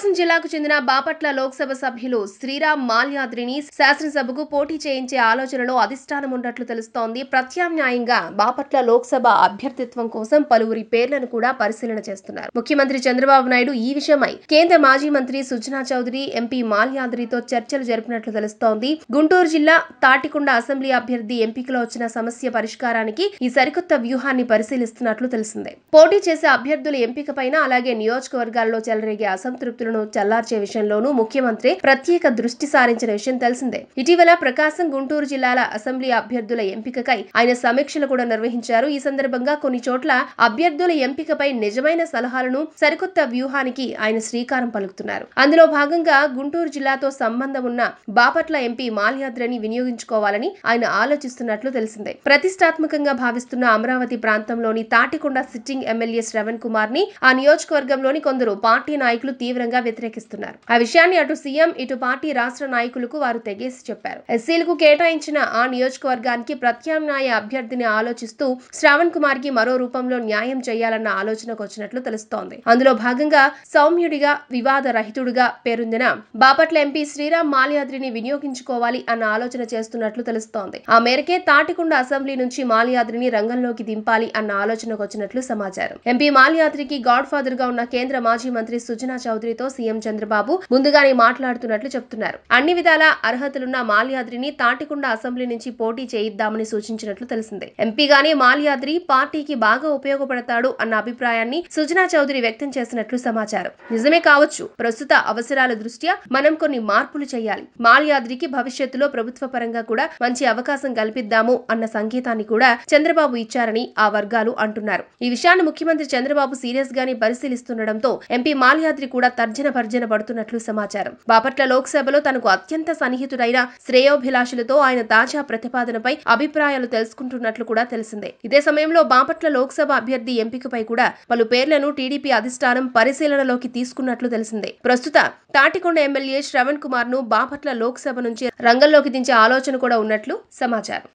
ప్రకాశం జిల్లాకు చెందిన బాపట్ల లోక్సభ సభ్యులు శ్రీరామ్ మాల్యాద్రిని శాసనసభకు పోటీ చేయించే ఆలోచనలో అధిష్టానం ఉన్నట్లు తెలుస్తోంది. ప్రత్యామ్నాయంగా బాపట్ల లోక్సభ అభ్యర్థిత్వం కోసం పలువురి పేర్లను కూడా పరిశీలన చేస్తున్నారు. ముఖ్యమంత్రి చంద్రబాబు నాయుడు ఈ విషయమై కేంద్ర మాజీ మంత్రి సుజనా చౌదరి, ఎంపీ మాల్యాద్రితో చర్చలు జరిపినట్లు తెలుస్తోంది. గుంటూరు జిల్లా తాటికొండ అసెంబ్లీ అభ్యర్థి ఎంపికలో వచ్చిన సమస్య పరిష్కారానికి ఈ సరికొత్త వ్యూహాన్ని పరిశీలిస్తున్నట్లు తెలిసిందే. పోటీ చేసే అభ్యర్థుల ఎంపికపైన అలాగే నియోజకవర్గాల్లో చెలరేగే అసంతృప్తులను చల్లార్చే విషయంలోనూ ముఖ్యమంత్రి ప్రత్యేక దృష్టి సారించిన విషయం తెలిసిందే. ఇటీవల ప్రకాశం, గుంటూరు జిల్లాల అసెంబ్లీ అభ్యర్థుల ఎంపికకై ఆయన సమీక్షలు కూడా నిర్వహించారు. ఈ సందర్భంగా కొన్ని చోట్ల అభ్యర్థుల ఎంపికపై నిజమైన సలహాలను, సరికొత్త వ్యూహానికి ఆయన శ్రీకారం పలుకుతున్నారు. అందులో భాగంగా గుంటూరు జిల్లాతో సంబంధం ఉన్న బాపట్ల ఎంపీ మాల్యాద్రిని వినియోగించుకోవాలని ఆయన ఆలోచిస్తున్నట్లు తెలిసిందే. ప్రతిష్టాత్మకంగా భావిస్తున్న అమరావతి ప్రాంతంలోని తాటికొండ సిట్టింగ్ ఎమ్మెల్యే శ్రవణ్ కుమార్ ని ఆ నియోజకవర్గంలోని కొందరు పార్టీ నాయకులు తీవ్రంగా వ్యతిరేకిస్తున్నారు. ఆ విషయాన్ని అటు సీఎం, ఇటు పార్టీ రాష్ట్ర నాయకులకు వారు తెగేసి చెప్పారు. ఎస్సీలకు కేటాయించిన ఆ నియోజకవర్గానికి ప్రత్యామ్నాయ అభ్యర్థిని ఆలోచిస్తూ శ్రవణ్ కుమార్ కి మరో రూపంలో న్యాయం చేయాలన్న ఆలోచనకు వచ్చినట్లు తెలుస్తోంది. అందులో భాగంగా సౌమ్యుడిగా, వివాద రహితుడిగా పేరొందిన బాపట్ల ఎంపీ శ్రీరామ్ మాల్యాద్రిని వినియోగించుకోవాలి అన్న ఆలోచన చేస్తున్నట్లు తెలుస్తోంది. ఆ మేరకే తాటికొండ అసెంబ్లీ నుంచి మాల్యాద్రిని రంగంలోకి దింపాలి అన్న ఆలోచనకు వచ్చినట్లు సమాచారం. ఎంపీ మాల్యాద్రికి గాడ్ ఫాదర్ గా ఉన్న కేంద్ర మాజీ మంత్రి సుజనా చౌదరితో సీఎం చంద్రబాబు ముందుగానే మాట్లాడుతున్నట్లు చెప్తున్నారు. అన్ని విధాల అర్హతలున్న మాల్యాద్రిని తాటికొండ అసెంబ్లీ నుంచి పోటీ చేయిద్దామని సూచించినట్లు తెలిసిందే. ఎంపీగానే మాల్యాద్రి పార్టీకి బాగా ఉపయోగపడతాడు అన్న అభిప్రాయాన్ని సుజనా చౌదరి వ్యక్తం చేసినట్లు సమాచారం. నిజమే కావచ్చు. ప్రస్తుత అవసరాల దృష్ట్యా మనం కొన్ని మార్పులు చేయాలి. మాల్యాద్రికి భవిష్యత్తులో ప్రభుత్వ పరంగా కూడా మంచి అవకాశం కల్పిద్దాము అన్న సంకేతాన్ని కూడా చంద్రబాబు ఇచ్చారని ఆ వర్గాలు అంటున్నారు. ఈ విషయాన్ని ముఖ్యమంత్రి చంద్రబాబు సీరియస్ గానే పరిశీలిస్తుండటంతో ఎంపీ మాల్యాద్రి కూడా తర్జన భర్జన పడుతున్నట్లు సమాచారం. బాపట్ల లోక్సభలో తనకు అత్యంత సన్నిహితుడైన శ్రేయోభిలాషులతో ఆయన తాజా ప్రతిపాదనపై అభిప్రాయాలు తెలుసుకుంటున్నట్లు కూడా తెలిసిందే. ఇదే సమయంలో బాపట్ల లోక్సభ అభ్యర్థి ఎంపికపై కూడా పలు పేర్లను టీడీపీ అధిష్టానం పరిశీలనలోకి తీసుకున్నట్లు తెలిసిందే. ప్రస్తుత తాటికొండ ఎమ్మెల్యే శ్రవణ్ కుమార్ ను బాపట్ల లోక్సభ నుంచి రంగంలోకి దించే ఆలోచన కూడా ఉన్నట్లు సమాచారం.